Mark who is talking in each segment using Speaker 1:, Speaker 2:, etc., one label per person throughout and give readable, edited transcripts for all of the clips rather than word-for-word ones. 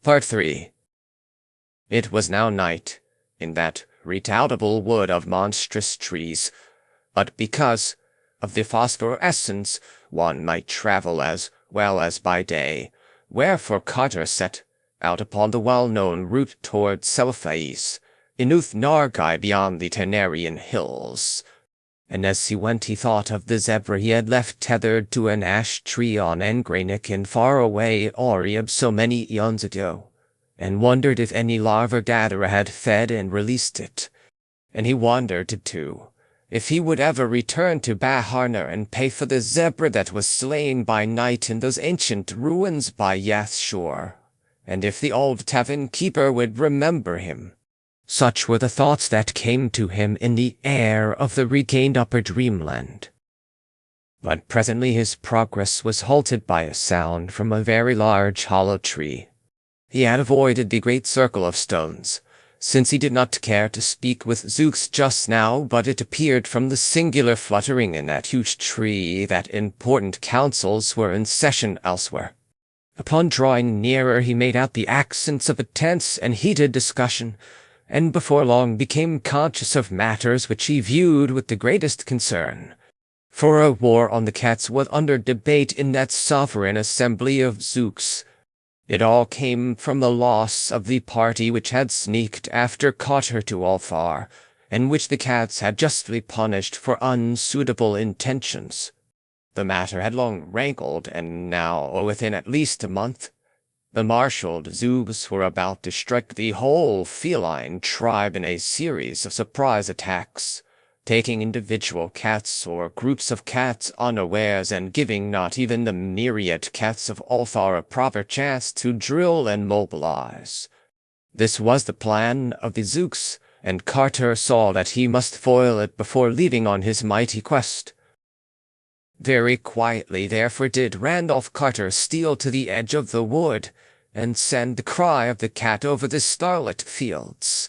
Speaker 1: Part 3. It was now night, in that redoubtable wood of monstrous trees, but because of the phosphorescence one might travel as well as by day, wherefore Carter set out upon the well-known route toward Selphais, in Uth Nargai beyond the Tenarian hills. And as he went he thought of the zebra he had left tethered to an ash tree on Engranic in far-away Oriab so many eons ago, and wondered if any larva-gatherer had fed and released it. And he wondered, too, if he would ever return to Baharner and pay for the zebra that was slain by night in those ancient ruins by Yath's shore, and if the old tavern-keeper would remember him. Such were the thoughts that came to him in the air of the regained upper dreamland. But presently his progress was halted by a sound from a very large hollow tree. He had avoided the great circle of stones, since he did not care to speak with Zooks just now, but it appeared from the singular fluttering in that huge tree that important councils were in session elsewhere. Upon drawing nearer he made out the accents of a tense and heated discussion, and before long became conscious of matters which he viewed with the greatest concern. For a war on the cats was under debate in that sovereign assembly of Zooks. It all came from the loss of the party which had sneaked after Carter to Alfar, and which the cats had justly punished for unsuitable intentions. The matter had long rankled, and now, within at least a month, the marshaled Zoogs were about to strike the whole feline tribe in a series of surprise attacks, taking individual cats or groups of cats unawares and giving not even the myriad cats of Alfar a proper chance to drill and mobilize. This was the plan of the Zooks, and Carter saw that he must foil it before leaving on his mighty quest. Very quietly, therefore, did Randolph Carter steal to the edge of the wood, and send the cry of the cat over the starlit fields.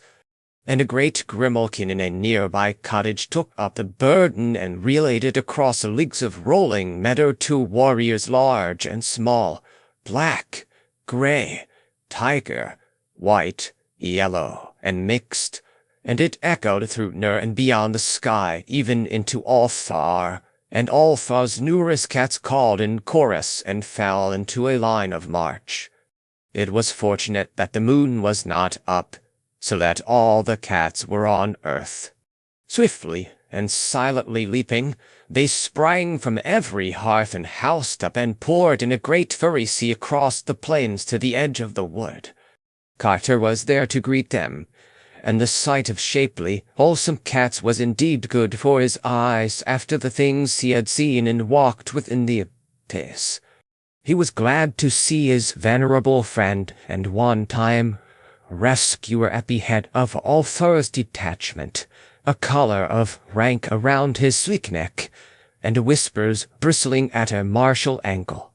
Speaker 1: And a great grimalkin in a nearby cottage took up the burden and relayed it across leagues of rolling meadow to warriors large and small, black, gray, tiger, white, yellow, and mixed, and it echoed through Nur and beyond the sky, even into Alfar. And Alfar's numerous cats called in chorus and fell into a line of march. It was fortunate that the moon was not up, so that all the cats were on earth. Swiftly and silently leaping, they sprang from every hearth and housetop and poured in a great furry sea across the plains to the edge of the wood. Carter was there to greet them, and the sight of shapely, wholesome cats was indeed good for his eyes after the things he had seen and walked within the abyss. He was glad to see his venerable friend and one-time rescuer at the head of Alfar's detachment, a collar of rank around his sleek neck, and whispers bristling at a martial ankle.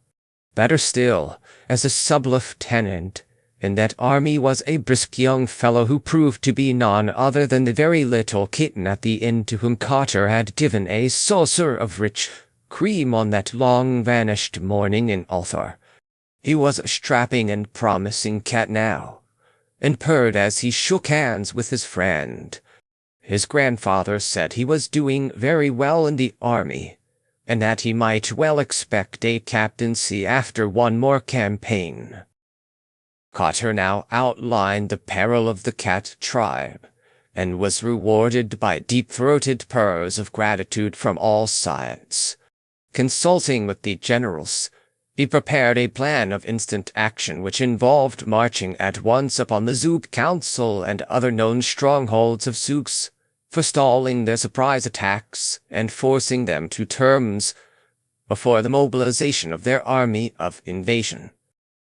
Speaker 1: Better still, as a sub-lieutenant in that army was a brisk young fellow who proved to be none other than the very little kitten at the inn to whom Carter had given a saucer of rich cream on that long-vanished morning in Alfar. He was a strapping and promising cat now, and purred as he shook hands with his friend. His grandfather said he was doing very well in the army, and that he might well expect a captaincy after one more campaign. Carter now outlined the peril of the cat tribe, and was rewarded by deep-throated purrs of gratitude from all sides. Consulting with the generals, he prepared a plan of instant action which involved marching at once upon the Zook Council and other known strongholds of Zooks, forestalling their surprise attacks and forcing them to terms before the mobilization of their army of invasion.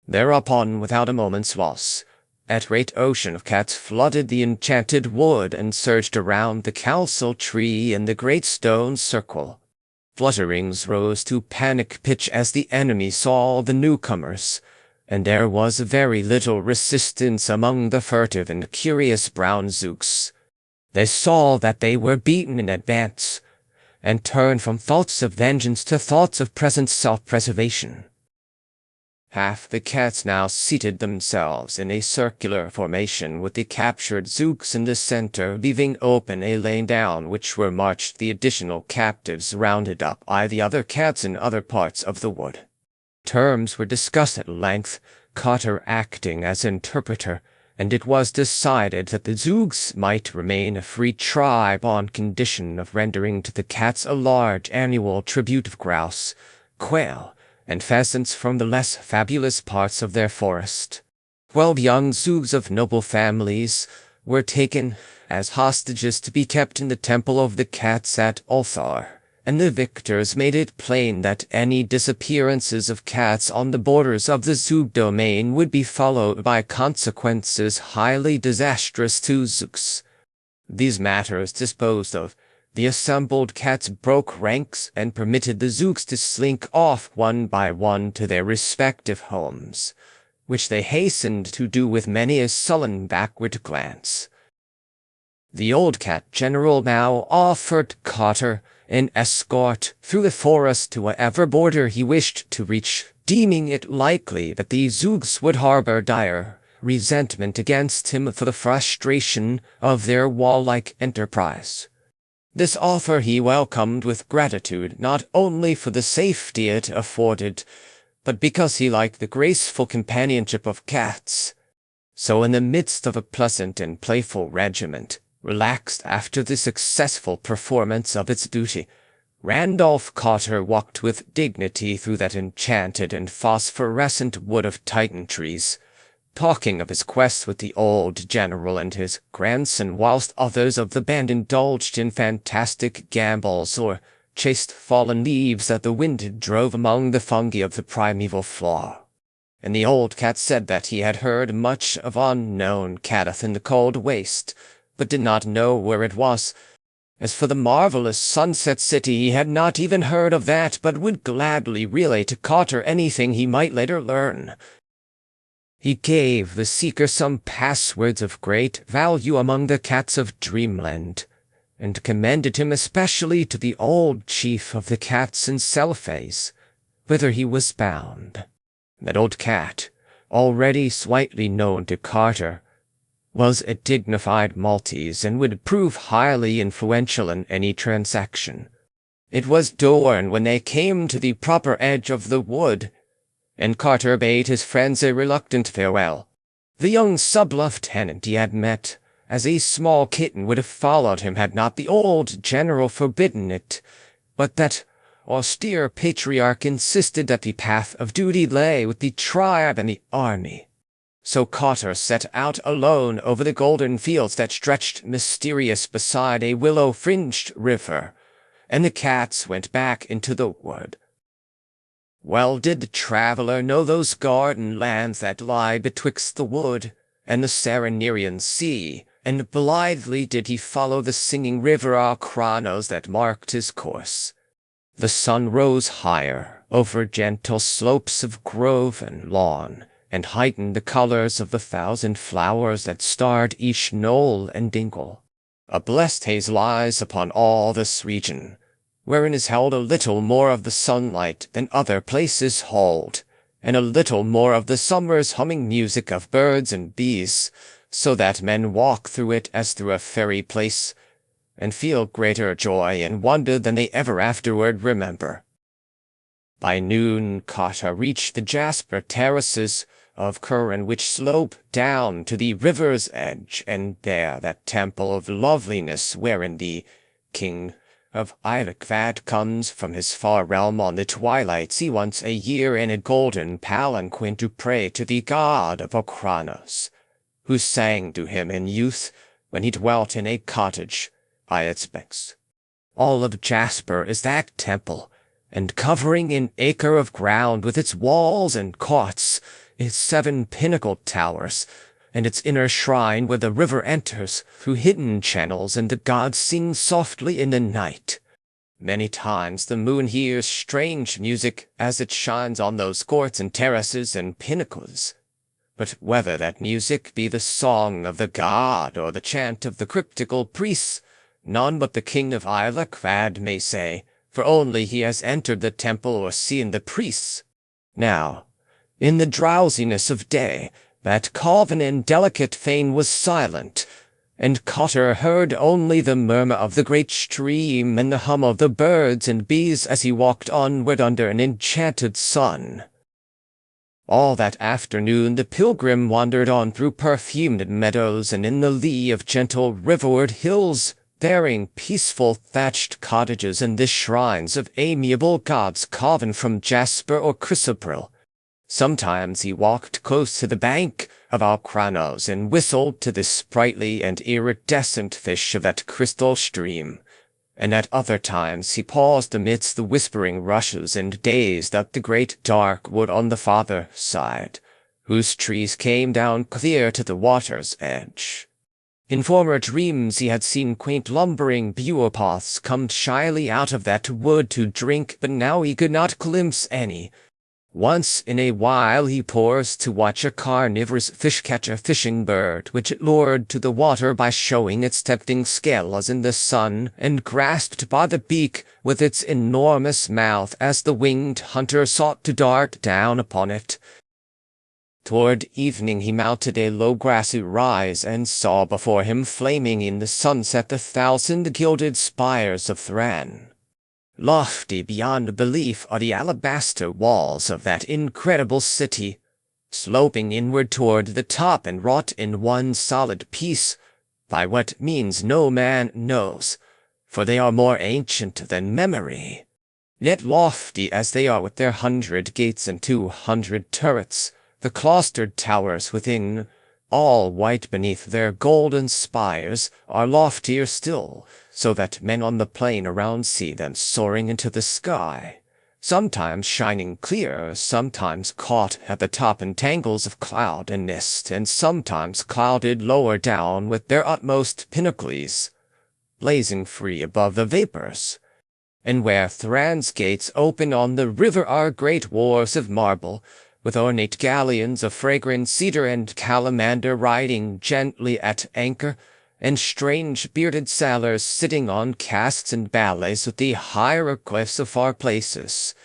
Speaker 1: Thereupon, without a moment's loss, a great ocean of cats flooded the enchanted wood and surged around the council tree in the great stone circle. Flutterings rose to panic pitch as the enemy saw the newcomers, and there was very little resistance among the furtive and curious brown Zooks. They saw that they were beaten in advance, and turned from thoughts of vengeance to thoughts of present self-preservation. Half the cats now seated themselves in a circular formation with the captured Zooks in the center, leaving open a lane down which were marched the additional captives rounded up by the other cats in other parts of the wood. Terms were discussed at length, Carter acting as interpreter, and it was decided that the Zoogs might remain a free tribe on condition of rendering to the cats a large annual tribute of grouse, quail, and pheasants from the less fabulous parts of their forest. 12 young Zoogs of noble families were taken as hostages to be kept in the temple of the cats at Ulthar, and the victors made it plain that any disappearances of cats on the borders of the Zoog domain would be followed by consequences highly disastrous to Zooks. These matters disposed of, the assembled cats broke ranks and permitted the Zooks to slink off one by one to their respective homes, which they hastened to do with many a sullen backward glance. The old cat general now offered Carter an escort through the forest to whatever border he wished to reach, deeming it likely that the Zoogs would harbor dire resentment against him for the frustration of their warlike enterprise. This offer he welcomed with gratitude, not only for the safety it afforded, but because he liked the graceful companionship of cats. So in the midst of a pleasant and playful regiment, relaxed after the successful performance of its duty, Randolph Carter walked with dignity through that enchanted and phosphorescent wood of Titan trees, talking of his quest with the old general and his grandson, whilst others of the band indulged in fantastic gambols or chased fallen leaves that the wind drove among the fungi of the primeval floor. And the old cat said that he had heard much of unknown Kadath in the cold waste, but did not know where it was. As for the marvelous Sunset City, he had not even heard of that, but would gladly relay to Carter anything he might later learn. He gave the seeker some passwords of great value among the cats of Dreamland, and commended him especially to the old chief of the cats in Selphase, whither he was bound. That old cat, already slightly known to Carter, was a dignified Maltese and would prove highly influential in any transaction. It was dawn when they came to the proper edge of the wood, and Carter bade his friends a reluctant farewell. The young sub-lieutenant he had met as a small kitten would have followed him had not the old general forbidden it, but that austere patriarch insisted that the path of duty lay with the tribe and the army. So Carter set out alone over the golden fields that stretched mysterious beside a willow-fringed river, and the cats went back into the wood. Well did the traveller know those garden lands that lie betwixt the wood and the Serenerian sea, and blithely did he follow the singing river Akranos that marked his course. The sun rose higher over gentle slopes of grove and lawn, and heightened the colors of the 1,000 flowers that starred each knoll and dingle. A blessed haze lies upon all this region, wherein is held a little more of the sunlight than other places hold, and a little more of the summer's humming music of birds and bees, so that men walk through it as through a fairy place, and feel greater joy and wonder than they ever afterward remember. By noon Carter reached the jasper terraces of Curran which slope down to the river's edge, and there that temple of loveliness wherein the king of Irakvad comes from his far realm on the twilight sea once a year in a golden palanquin to pray to the god of Akranos, who sang to him in youth when he dwelt in a cottage by its banks. All of Jasper is that temple, and covering an acre of ground with its walls and courts, its 7 pinnacled towers, and its inner shrine where the river enters through hidden channels and the gods sing softly in the night. Many times the moon hears strange music as it shines on those courts and terraces and pinnacles. But whether that music be the song of the god or the chant of the cryptical priests, none but the king of Irakvad may say, for only he has entered the temple or seen the priests. Now, In the drowsiness of day, that carven and delicate fane was silent, and Carter heard only the murmur of the great stream and the hum of the birds and bees as he walked onward under an enchanted sun. All that afternoon the pilgrim wandered on through perfumed meadows and in the lee of gentle riverward hills, bearing peaceful thatched cottages and the shrines of amiable gods carven from jasper or chrysopril. Sometimes he walked close to the bank of Alcranos and whistled to the sprightly and iridescent fish of that crystal stream, and at other times he paused amidst the whispering rushes and gazed up the great dark wood on the farther side, whose trees came down clear to the water's edge. In former dreams he had seen quaint lumbering buopoths come shyly out of that wood to drink, but now he could not glimpse any. Once in a while he paused to watch a carnivorous fish-catcher fishing bird, which it lured to the water by showing its tempting scales in the sun, and grasped by the beak with its enormous mouth as the winged hunter sought to dart down upon it. Toward evening he mounted a low grassy rise and saw before him flaming in the sunset the 1,000 gilded spires of Thran. Lofty beyond belief are the alabaster walls of that incredible city, sloping inward toward the top and wrought in one solid piece, by what means no man knows, for they are more ancient than memory. Yet lofty as they are with their 100 gates and 200 turrets, the clustered towers within, all white beneath their golden spires, are loftier still, so that men on the plain around see them soaring into the sky, sometimes shining clear, sometimes caught at the top in tangles of cloud and mist, and sometimes clouded lower down with their utmost pinnacles, blazing free above the vapors. And where Thran's gates open on the river are great wharves of marble, with ornate galleons of fragrant cedar and calamander riding gently at anchor, and strange bearded sailors sitting on casks and ballets with the hieroglyphs of far places.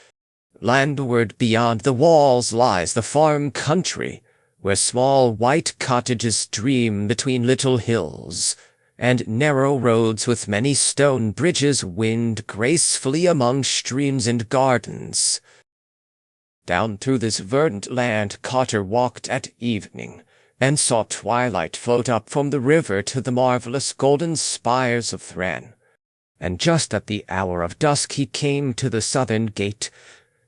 Speaker 1: Landward beyond the walls lies the farm country, where small white cottages dream between little hills, and narrow roads with many stone bridges wind gracefully among streams and gardens. Down through this verdant land Carter walked at evening, and saw twilight float up from the river to the marvelous golden spires of Thran. And just at the hour of dusk he came to the southern gate,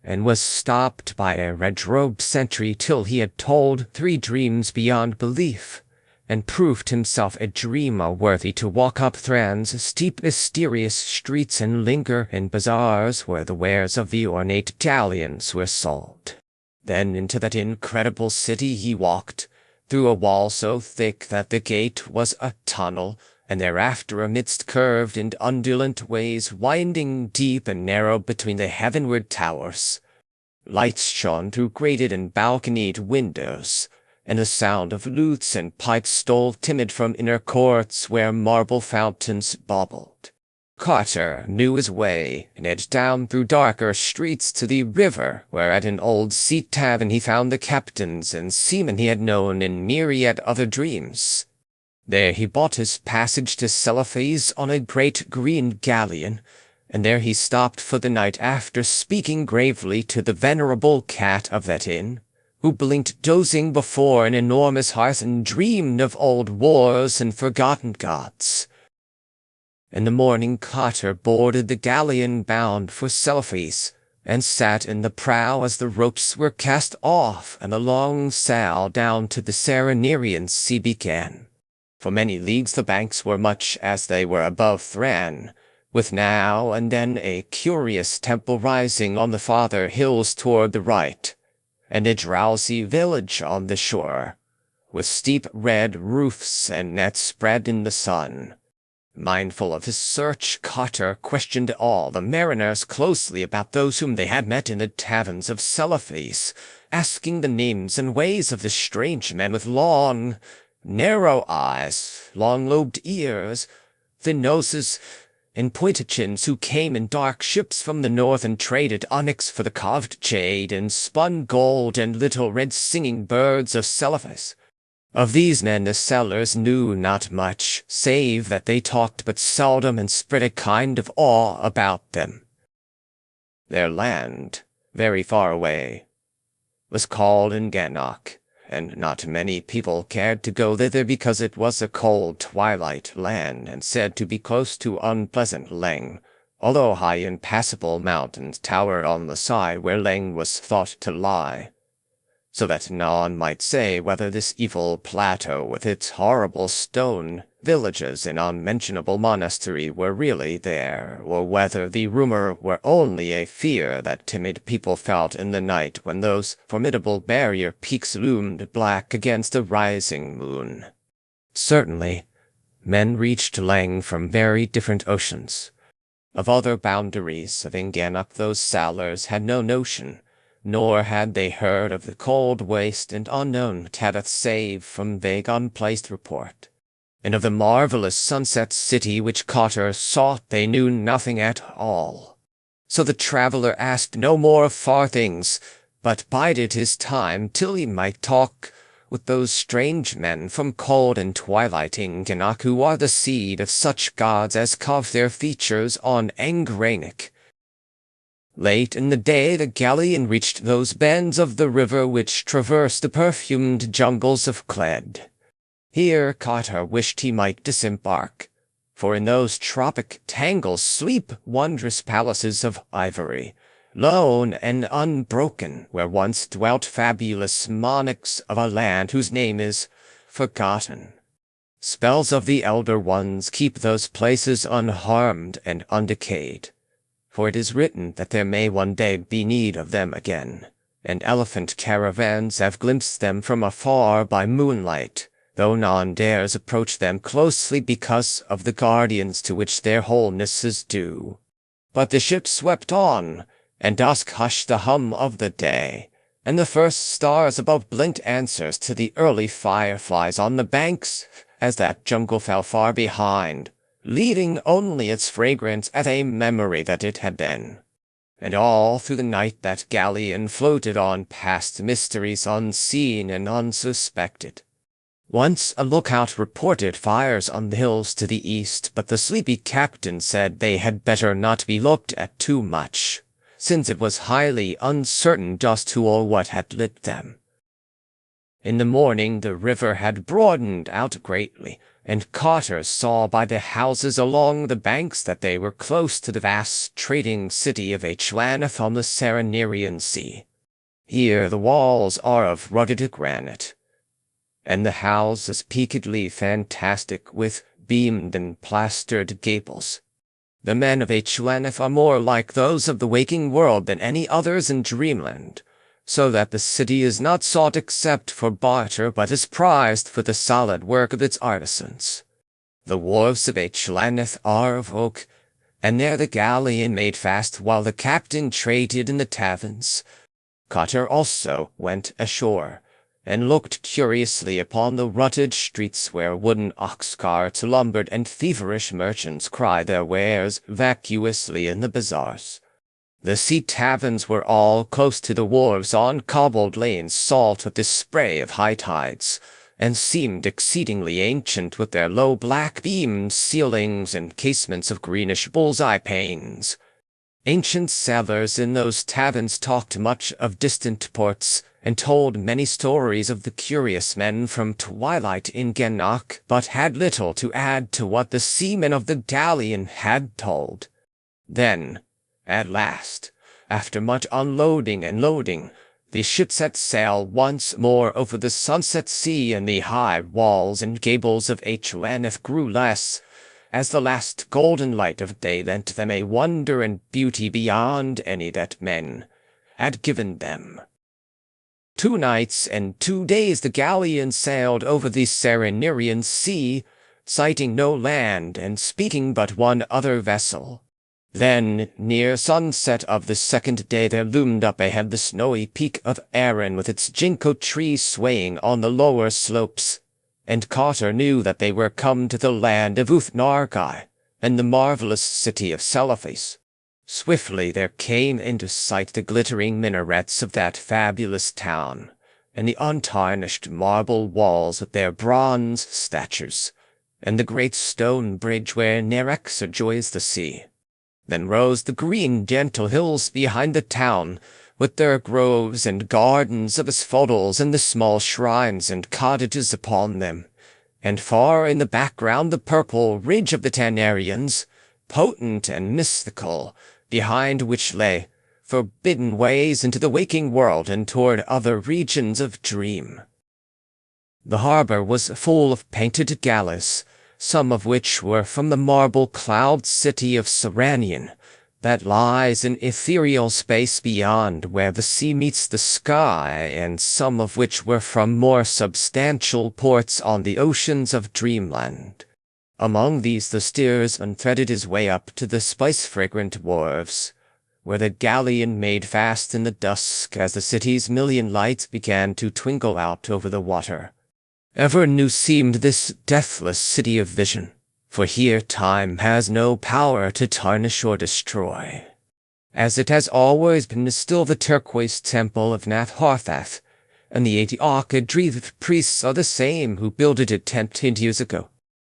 Speaker 1: and was stopped by a red-robed sentry till he had told 3 dreams beyond belief, and proved himself a dreamer worthy to walk up Thran's steep mysterious streets and linger in bazaars where the wares of the ornate galleons were sold. Then into that incredible city he walked, through a wall so thick that the gate was a tunnel, and thereafter amidst curved and undulant ways winding deep and narrow between the heavenward towers. Lights shone through grated and balconied windows, and the sound of lutes and pipes stole timid from inner courts where marble fountains bubbled. Carter knew his way, and edged down through darker streets to the river, where at an old sea tavern he found the captains and seamen he had known in myriad other dreams. There he bought his passage to Celephes on a great green galleon, and there he stopped for the night after speaking gravely to the venerable cat of that inn, who blinked dozing before an enormous hearth and dreamed of old wars and forgotten gods. In the morning Carter boarded the galleon bound for Celephes, and sat in the prow as the ropes were cast off and a long sail down to the Serenerian sea began. For many leagues the banks were much as they were above Thran, with now and then a curious temple rising on the farther hills toward the right, and a drowsy village on the shore, with steep red roofs and nets spread in the sun. Mindful of his search, Carter questioned all the mariners closely about those whom they had met in the taverns of Celephes, asking the names and ways of the strange men with long, narrow eyes, long-lobed ears, thin noses, and Poitachins who came in dark ships from the north and traded onyx for the carved jade and spun gold and little red singing birds of Celephas. Of these men the settlers knew not much, save that they talked but seldom and spread a kind of awe about them. Their land, very far away, was called Ganok, and not many people cared to go thither because it was a cold twilight land and said to be close to unpleasant Leng, although high impassable mountains towered on the side where Leng was thought to lie, so that none might say whether this evil plateau with its horrible stone villages and unmentionable monastery were really there, or whether the rumor were only a fear that timid people felt in the night when those formidable barrier peaks loomed black against a rising moon. Certainly, men reached Leng from very different oceans. Of other boundaries of Ganok those sailors had no notion, nor had they heard of the cold waste and unknown Kadath save from vague unplaced report. And of the marvelous sunset city which Carter sought they knew nothing at all. So the traveler asked no more of far things, but bided his time till he might talk with those strange men from cold and twilight Ganok who are the seed of such gods as carve their features on Angranik. Late in the day the galleon reached those bends of the river which traverse the perfumed jungles of Kled. Here Carter wished he might disembark, for in those tropic tangles sleep wondrous palaces of ivory, lone and unbroken, where once dwelt fabulous monarchs of a land whose name is forgotten. Spells of the Elder Ones keep those places unharmed and undecayed, for it is written that there may one day be need of them again, and elephant caravans have glimpsed them from afar by moonlight, though none dares approach them closely because of the guardians to which their wholeness is due. But the ship swept on, and dusk hushed the hum of the day, and the first stars above blinked answers to the early fireflies on the banks as that jungle fell far behind, leaving only its fragrance as a memory that it had been. And all through the night that galleon floated on past mysteries unseen and unsuspected. Once a lookout reported fires on the hills to the east, but the sleepy captain said they had better not be looked at too much, since it was highly uncertain just who or what had lit them. In the morning the river had broadened out greatly, and Carter saw by the houses along the banks that they were close to the vast trading city of Dreamlands on the Serenerian Sea. Here the walls are of rugged granite, and the houses peakedly fantastic with beamed and plastered gables. The men of Dreamlands are more like those of the waking world than any others in Dreamland, so that the city is not sought except for barter but is prized for the solid work of its artisans. The wharves of Dreamlands are of oak, and there the galleon made fast while the captain traded in the taverns. Carter also went ashore, and looked curiously upon the rutted streets where wooden ox carts lumbered and feverish merchants cried their wares vacuously in the bazaars. The sea taverns were all close to the wharves on cobbled lanes salt with the spray of high tides, and seemed exceedingly ancient with their low black beamed ceilings and casements of greenish bull's-eye panes. Ancient sailors in those taverns talked much of distant ports, and told many stories of the curious men from twilight Ganok, but had little to add to what the seamen of the galleon had told. Then, at last, after much unloading and loading, the ship set sail once more over the sunset sea, and the high walls and gables of Dreamlands grew less, as the last golden light of day lent them a wonder and beauty beyond any that men had given them. 2 nights and 2 days the galleon sailed over the Serenerian Sea, sighting no land and speaking but one other vessel. Then, near sunset of the second day, there loomed up ahead the snowy peak of Aaron with its ginkgo tree swaying on the lower slopes, and Carter knew that they were come to the land of Uthnargai, and the marvelous city of Celophace. Swiftly there came into sight the glittering minarets of that fabulous town, and the untarnished marble walls of their bronze statues, and the great stone bridge where Nerex joys the sea. Then rose the green gentle hills behind the town, with their groves and gardens of asphodels and the small shrines and cottages upon them, and far in the background the purple ridge of the Tanarians, potent and mystical, behind which lay forbidden ways into the waking world and toward other regions of dream. The harbor was full of painted galleys, some of which were from the marble cloud city of Seranion, that lies in ethereal space beyond where the sea meets the sky, and some of which were from more substantial ports on the oceans of Dreamland. Among these the steersman threaded his way up to the spice-fragrant wharves, where the galleon made fast in the dusk as the city's million lights began to twinkle out over the water. Ever new seemed this deathless city of vision, for here time has no power to tarnish or destroy. As it has always been, still the turquoise temple of Nath-Harthath, and the 80 Archidreath priests are the same who builded it 10 years ago.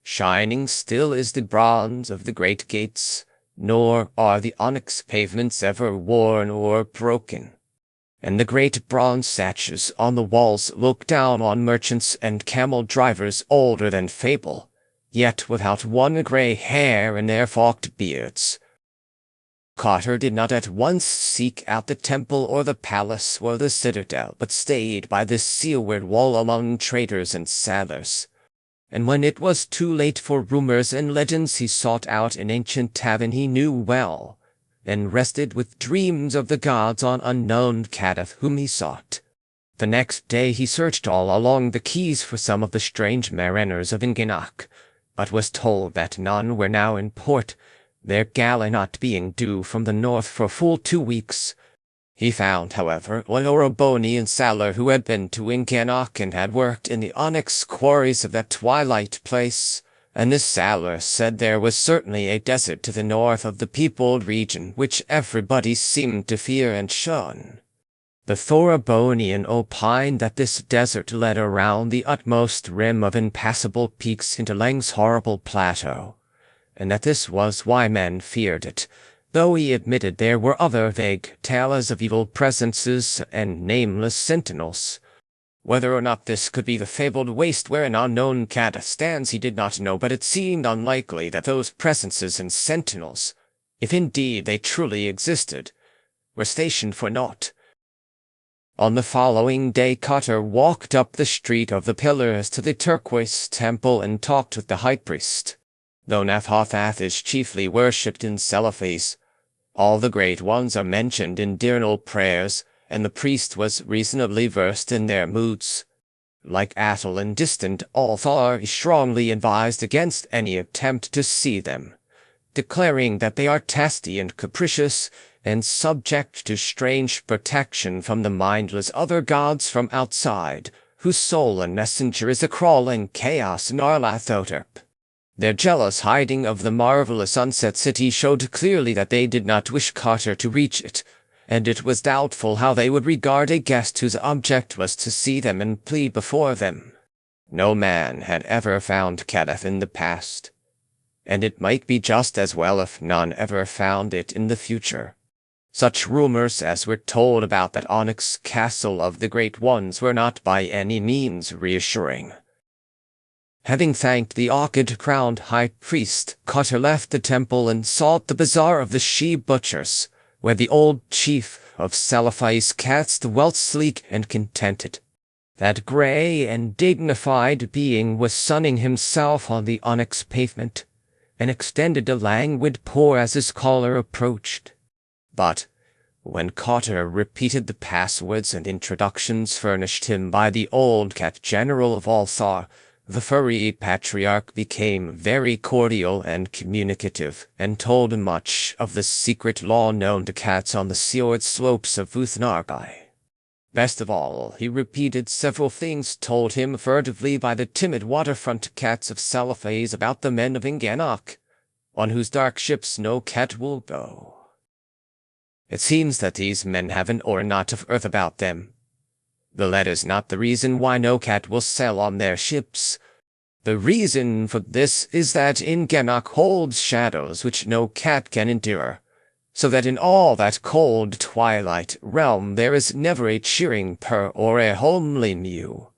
Speaker 1: Shining still is the bronze of the great gates, nor are the onyx pavements ever worn or broken. And the great bronze statues on the walls look down on merchants and camel drivers older than fable, yet without one gray hair in their forked beards. Carter did not at once seek out the temple or the palace or the citadel, but stayed by this seaward wall among traders and sailors. And when it was too late for rumors and legends, he sought out an ancient tavern he knew well, and rested with dreams of the gods on unknown Kadath whom he sought. The next day he searched all along the quays for some of the strange mariners of Ingenak, but was told that none were now in port, their galley not being due from the north for full 2 weeks. He found, however, an Orobonian sailor who had been to Ingenak and had worked in the onyx quarries of that twilight place, and this sailor said there was certainly a desert to the north of the peopled region which everybody seemed to fear and shun. The Thorobonian opined that this desert led around the utmost rim of impassable peaks into Lang's horrible plateau, and that this was why men feared it, though he admitted there were other vague tales of evil presences and nameless sentinels. Whether or not this could be the fabled waste where an unknown Kadath stands he did not know, but it seemed unlikely that those presences and sentinels, if indeed they truly existed, were stationed for naught. On the following day Carter walked up the street of the Pillars to the turquoise temple and talked with the high priest. Though Nath-Harthath is chiefly worshipped in Celophace, all the great ones are mentioned in diurnal prayers, and the priest was reasonably versed in their moods. Like Athel in distant Althar, he strongly advised against any attempt to see them, declaring that they are testy and capricious, and subject to strange protection from the mindless other gods from outside, whose soul and messenger is a crawling chaos in Arlathoterp. Their jealous hiding of the marvelous sunset city showed clearly that they did not wish Carter to reach it, and it was doubtful how they would regard a guest whose object was to see them and plead before them. No man had ever found Kadath in the past, and it might be just as well if none ever found it in the future. Such rumors as were told about that onyx castle of the Great Ones were not by any means reassuring. Having thanked the orchid-crowned high priest, Carter left the temple and sought the bazaar of the she-butchers, where the old chief of Celophace cast dwelt sleek and contented. That grey and dignified being was sunning himself on the onyx pavement, and extended a languid paw as his caller approached. But when Carter repeated the passwords and introductions furnished him by the old cat general of Althar, the furry patriarch became very cordial and communicative, and told much of the secret law known to cats on the seaward slopes of Uthnargai. Best of all, he repeated several things told him furtively by the timid waterfront cats of Celophace about the men of Ingenak, on whose dark ships no cat will go. It seems that these men have an aeronaut of earth about them. But that is not the reason why no cat will sail on their ships. The reason for this is that Kadath holds shadows which no cat can endure, so that in all that cold twilight realm there is never a cheering purr or a homely mew.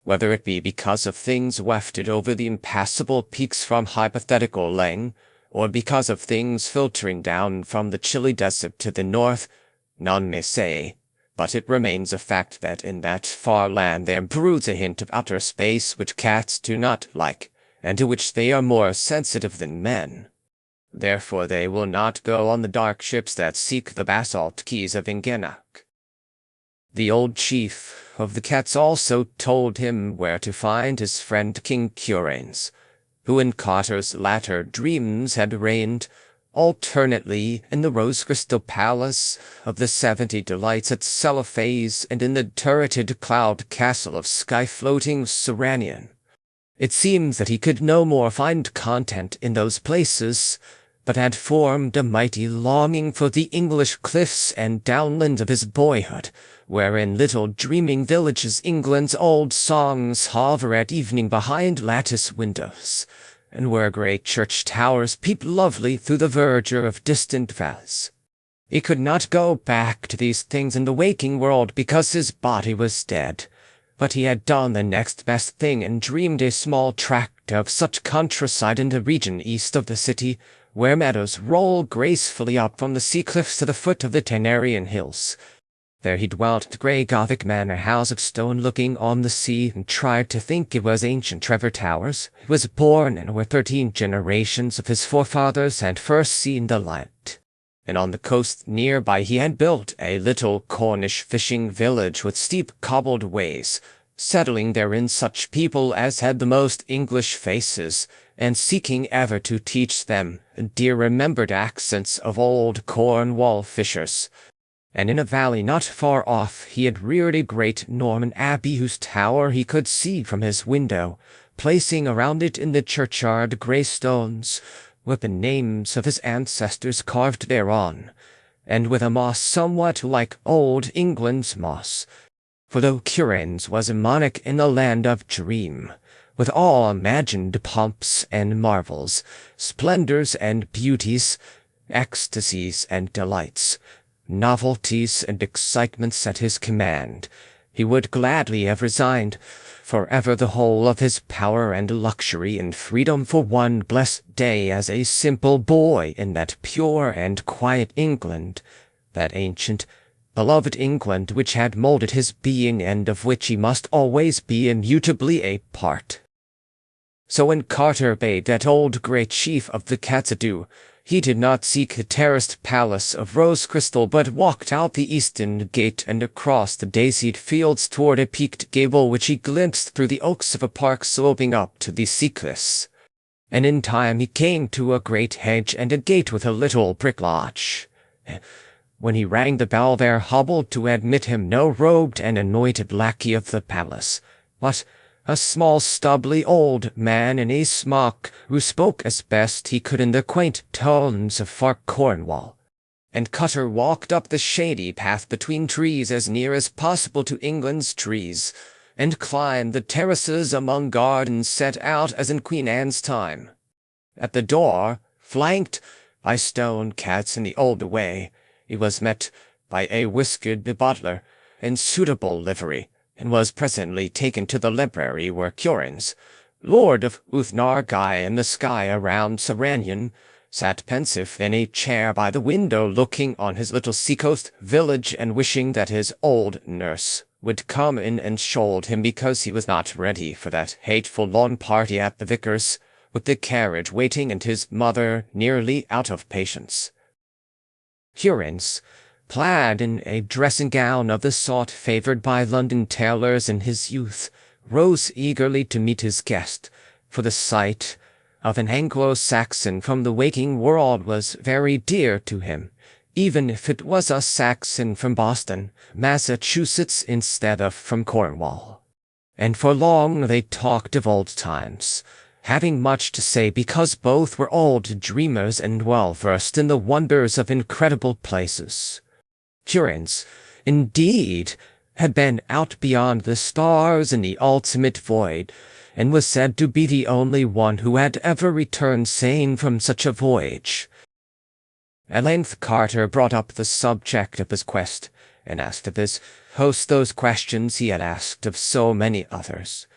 Speaker 1: Whether it be because of things wafted over the impassable peaks from hypothetical Lang, or because of things filtering down from the chilly desert to the north, none may say, but it remains a fact that in that far land there broods a hint of outer space which cats do not like, and to which they are more sensitive than men. Therefore they will not go on the dark ships that seek the basalt keys of Kadath. The old chief of the cats also told him where to find his friend King Curanes, who in Carter's latter dreams had reigned alternately in the rose-crystal palace of the 70 Delights at Celophase and in the turreted cloud castle of sky-floating Seranian. It seems that he could no more find content in those places, but had formed a mighty longing for the English cliffs and downland of his boyhood, where in little dreaming villages England's old songs hover at evening behind lattice windows, and where great church towers peep lovely through the verdure of distant valleys. He could not go back to these things in the waking world because his body was dead, but he had done the next best thing and dreamed a small tract of such countryside in the region east of the city, where meadows roll gracefully up from the sea cliffs to the foot of the Tenarian hills. There he dwelt in a grey Gothic manor house of stone looking on the sea, and tried to think it was ancient Trevor Towers. He was born in where 13 generations of his forefathers had first seen the light. And on the coast nearby he had built a little Cornish fishing village with steep cobbled ways, settling therein such people as had the most English faces, and seeking ever to teach them dear remembered accents of old Cornwall fishers. And in a valley not far off he had reared a great Norman abbey whose tower he could see from his window, placing around it in the churchyard grey stones, with the names of his ancestors carved thereon, and with a moss somewhat like old England's moss. For though Curanes was a monarch in the land of Dream, with all imagined pomps and marvels, splendors and beauties, ecstasies and delights, novelties and excitements at his command, he would gladly have resigned forever the whole of his power and luxury and freedom for one blessed day as a simple boy in that pure and quiet England, that ancient, beloved England which had molded his being and of which he must always be immutably a part. So when Carter bade that old great chief of the cats adieu, he did not seek the terraced palace of rose crystal, but walked out the eastern gate and across the daisied fields toward a peaked gable which he glimpsed through the oaks of a park sloping up to the sea cliffs. And in time he came to a great hedge and a gate with a little brick lodge. When he rang the bell there hobbled to admit him no robed and anointed lackey of the palace, but a small stubbly old man in a smock, who spoke as best he could in the quaint tones of far Cornwall. And Cutter walked up the shady path between trees as near as possible to England's trees, and climbed the terraces among gardens set out as in Queen Anne's time. At the door, flanked by stone cats in the old way, he was met by a whiskered butler in suitable livery, and was presently taken to the library where Curanes, Lord of Uthnar-Gai and the sky around Seranian, sat pensive in a chair by the window looking on his little seacoast village and wishing that his old nurse would come in and scold him because he was not ready for that hateful lawn party at the vicar's, with the carriage waiting and his mother nearly out of patience. Curanes, clad in a dressing-gown of the sort favoured by London tailors in his youth, rose eagerly to meet his guest, for the sight of an Anglo-Saxon from the waking world was very dear to him, even if it was a Saxon from Boston, Massachusetts, instead of from Cornwall. And for long they talked of old times, having much to say because both were old dreamers and well-versed in the wonders of incredible places. Curins, indeed, had been out beyond the stars in the ultimate void, and was said to be the only one who had ever returned sane from such a voyage. At length Carter brought up the subject of his quest, and asked of his host those questions he had asked of so many others.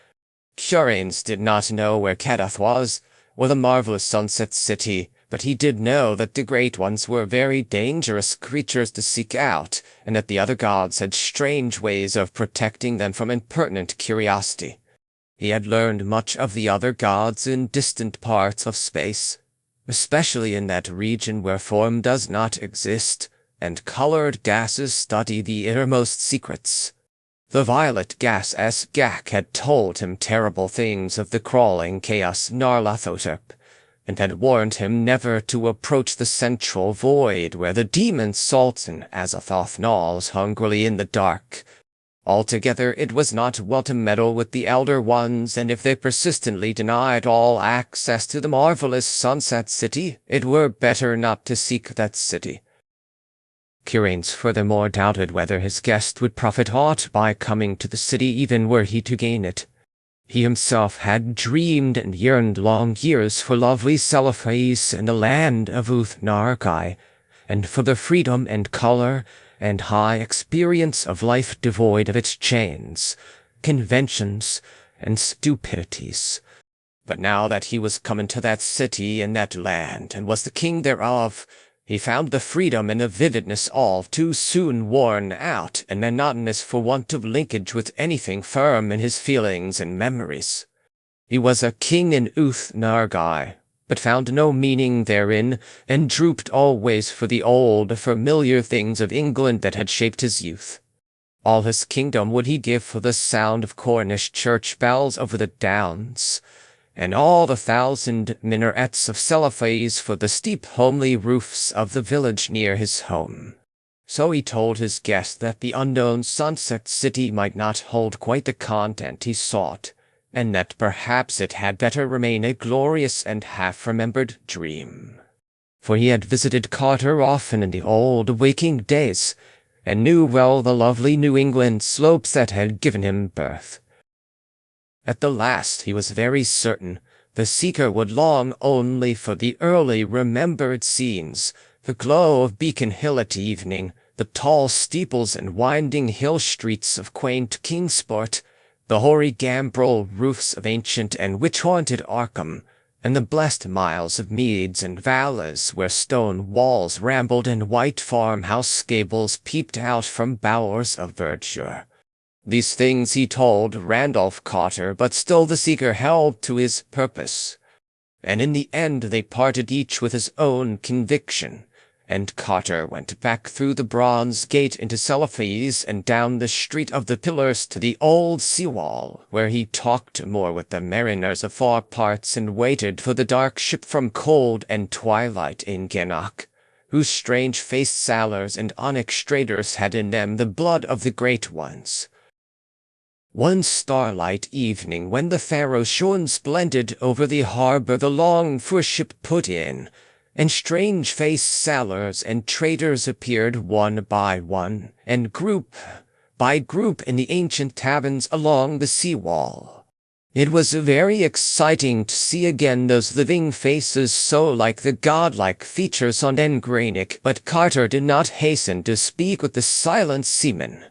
Speaker 1: Curins did not know where Kadath was, or the marvelous Sunset City, but he did know that the Great Ones were very dangerous creatures to seek out, and that the other gods had strange ways of protecting them from impertinent curiosity. He had learned much of the other gods in distant parts of space, especially in that region where form does not exist, and colored gases study the innermost secrets. The violet gas Gak had told him terrible things of the crawling chaos Narlathotep, and had warned him never to approach the central void where the demon Sultan Azathoth gnaws hungrily in the dark. Altogether, it was not well to meddle with the Elder Ones, and if they persistently denied all access to the marvelous Sunset City, it were better not to seek that city. Curins furthermore doubted whether his guest would profit aught by coming to the city even were he to gain it. He himself had dreamed and yearned long years for lovely Cephais and the land of Uth-Nargai, and for the freedom and color and high experience of life devoid of its chains, conventions, and stupidities. But now that he was come into that city and that land, and was the king thereof, he found the freedom and the vividness all too soon worn out and monotonous for want of linkage with anything firm in his feelings and memories. He was a king in Uth-Nargai, but found no meaning therein, and drooped always for the old, familiar things of England that had shaped his youth. All his kingdom would he give for the sound of Cornish church bells over the downs, and all the 1,000 minarets of Cephais for the steep homely roofs of the village near his home. So he told his guest that the unknown Sunset City might not hold quite the content he sought, and that perhaps it had better remain a glorious and half-remembered dream. For he had visited Carter often in the old waking days, and knew well the lovely New England slopes that had given him birth. At the last he was very certain the seeker would long only for the early remembered scenes, the glow of Beacon Hill at evening, the tall steeples and winding hill streets of quaint Kingsport, the hoary gambrel roofs of ancient and witch-haunted Arkham, and the blessed miles of meads and valleys where stone walls rambled and white farmhouse gables peeped out from bowers of verdure. These things he told Randolph Carter, but still the seeker held to his purpose, and in the end they parted each with his own conviction, and Carter went back through the bronze gate into Cephais and down the street of the pillars to the old seawall, where he talked more with the mariners of far parts and waited for the dark ship from cold and twilight in Gannock, whose strange-faced sailors and onyx traders had in them the blood of the Great Ones. One starlight evening, when the Faroe shone splendid over the harbor, the longed-for ship put in, and strange-faced sailors and traders appeared one by one, and group by group in the ancient taverns along the sea-wall. It was very exciting to see again those living faces so like the godlike features on Engranic, but Carter did not hasten to speak with the silent seaman.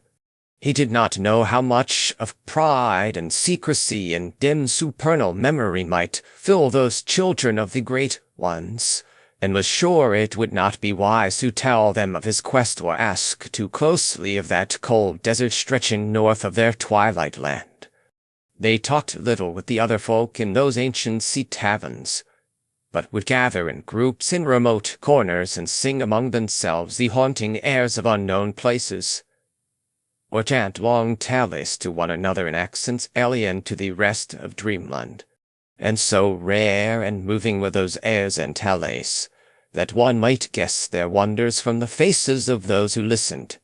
Speaker 1: He did not know how much of pride and secrecy and dim supernal memory might fill those children of the Great Ones, and was sure it would not be wise to tell them of his quest or ask too closely of that cold desert stretching north of their twilight land. They talked little with the other folk in those ancient sea taverns, but would gather in groups in remote corners and sing among themselves the haunting airs of unknown places, or chant long tallies to one another in accents alien to the rest of Dreamland. And so rare and moving were those airs and tallies, that one might guess their wonders from the faces of those who listened,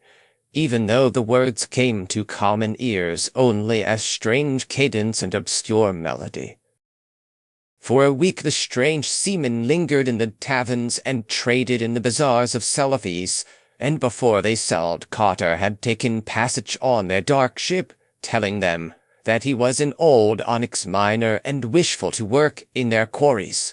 Speaker 1: even though the words came to common ears only as strange cadence and obscure melody. For a week the strange seamen lingered in the taverns and traded in the bazaars of Cephas, and before they sailed Carter had taken passage on their dark ship, telling them that he was an old onyx miner and wishful to work in their quarries.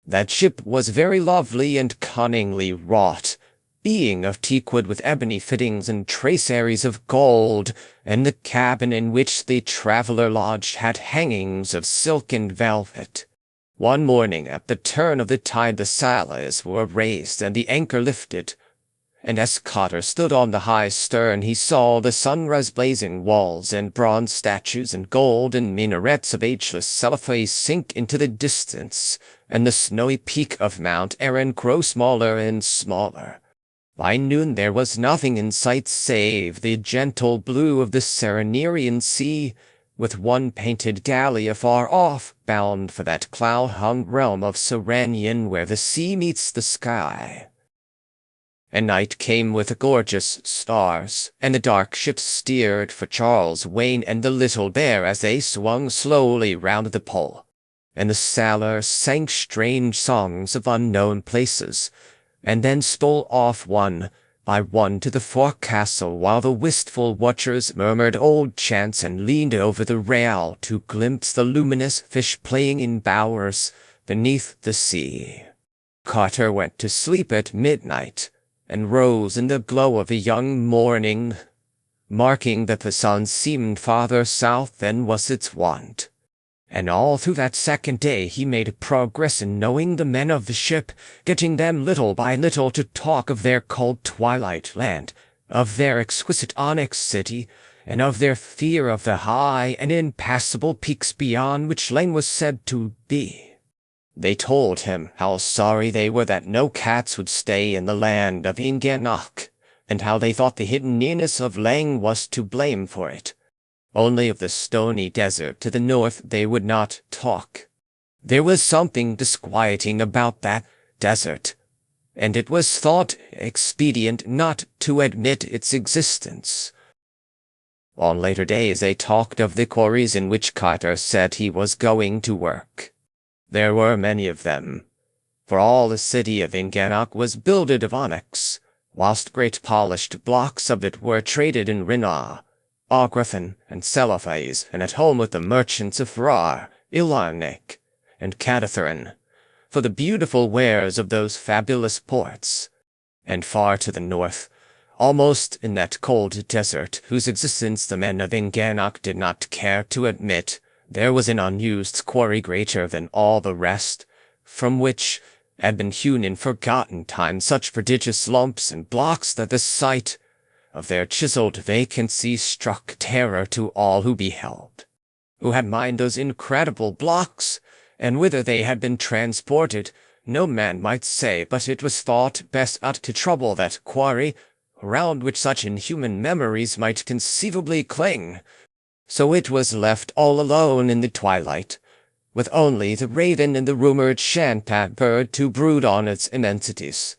Speaker 1: That ship was very lovely and cunningly wrought, being of teakwood with ebony fittings and traceries of gold, and the cabin in which the traveller lodged had hangings of silk and velvet. One morning at the turn of the tide the sails were raised and the anchor lifted, and as Carter stood on the high stern he saw the sunrise blazing walls and bronze statues and golden minarets of ageless Cephas sink into the distance, and the snowy peak of Mount Erin grow smaller and smaller. By noon there was nothing in sight save the gentle blue of the Serenerian Sea, with one painted galley afar off, bound for that cloud-hung realm of Serenian where the sea meets the sky. And night came with gorgeous stars, and the dark ship steered for Charles Wayne and the Little Bear as they swung slowly round the pole, and the sailors sang strange songs of unknown places, and then stole off one by one to the forecastle, while the wistful watchers murmured old chants and leaned over the rail to glimpse the luminous fish playing in bowers beneath the sea. Carter went to sleep at midnight, and rose in the glow of a young morning, marking that the sun seemed farther south than was its wont. And all through that second day he made progress in knowing the men of the ship, getting them little by little to talk of their cold twilight land, of their exquisite onyx city, and of their fear of the high and impassable peaks beyond which Lane was said to be. They told him how sorry they were that no cats would stay in the land of Inganok, and how they thought the hidden nearness of Lang was to blame for it. Only of the stony desert to the north they would not talk. There was something disquieting about that desert, and it was thought expedient not to admit its existence. On later days they talked of the quarries in which Carter said he was going to work. There were many of them, for all the city of Inganok was builded of onyx, whilst great polished blocks of it were traded in Rinna, Agrafan, and Cephas, and at home with the merchants of Rar, Ilanek, and Kadatharan, for the beautiful wares of those fabulous ports. And far to the north, almost in that cold desert whose existence the men of Inganok did not care to admit, there was an unused quarry greater than all the rest, from which had been hewn in forgotten times such prodigious lumps and blocks that the sight of their chiseled vacancy struck terror to all who beheld. Who had mined those incredible blocks, and whither they had been transported, no man might say, but it was thought best not to trouble that quarry, around which such inhuman memories might conceivably cling. So it was left all alone in the twilight, with only the raven and the rumored shanpat bird to brood on its immensities.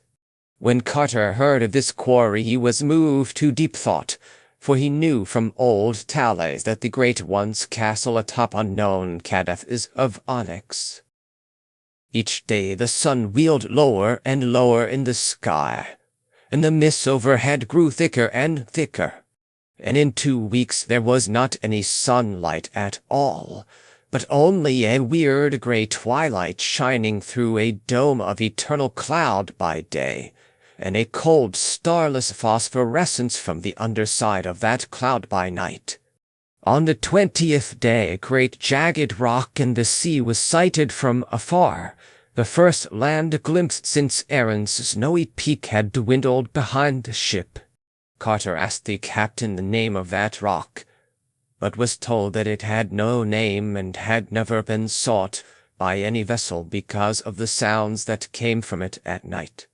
Speaker 1: When Carter heard of this quarry he was moved to deep thought, for he knew from old tales that the Great One's castle atop unknown Kadath is of onyx. Each day the sun wheeled lower and lower in the sky, and the mists overhead grew thicker and thicker, and in 2 weeks there was not any sunlight at all, but only a weird grey twilight shining through a dome of eternal cloud by day, and a cold starless phosphorescence from the underside of that cloud by night. On the 20th day a great jagged rock in the sea was sighted from afar, the first land glimpsed since Erin's snowy peak had dwindled behind the ship. Carter asked the captain the name of that rock, but was told that it had no name and had never been sought by any vessel because of the sounds that came from it at night.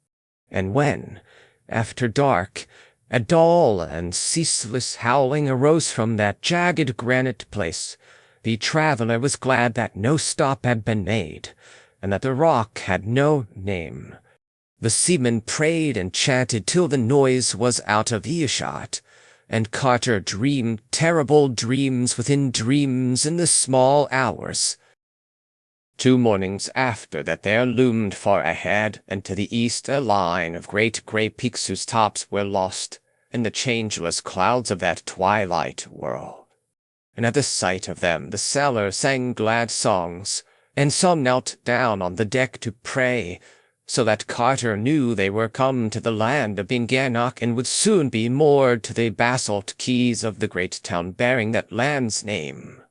Speaker 1: And when, after dark, a dull and ceaseless howling arose from that jagged granite place, the traveller was glad that no stop had been made, and that the rock had no name. The seamen prayed and chanted till the noise was out of earshot, and Carter dreamed terrible dreams within dreams in the small hours. 2 mornings after that there loomed far ahead and to the east a line of great grey peaks whose tops were lost in the changeless clouds of that twilight world. And at the sight of them the sailors sang glad songs, and some knelt down on the deck to pray, so that Carter knew they were come to the land of Inganoch and would soon be moored to the basalt quays of the great town bearing that land's name.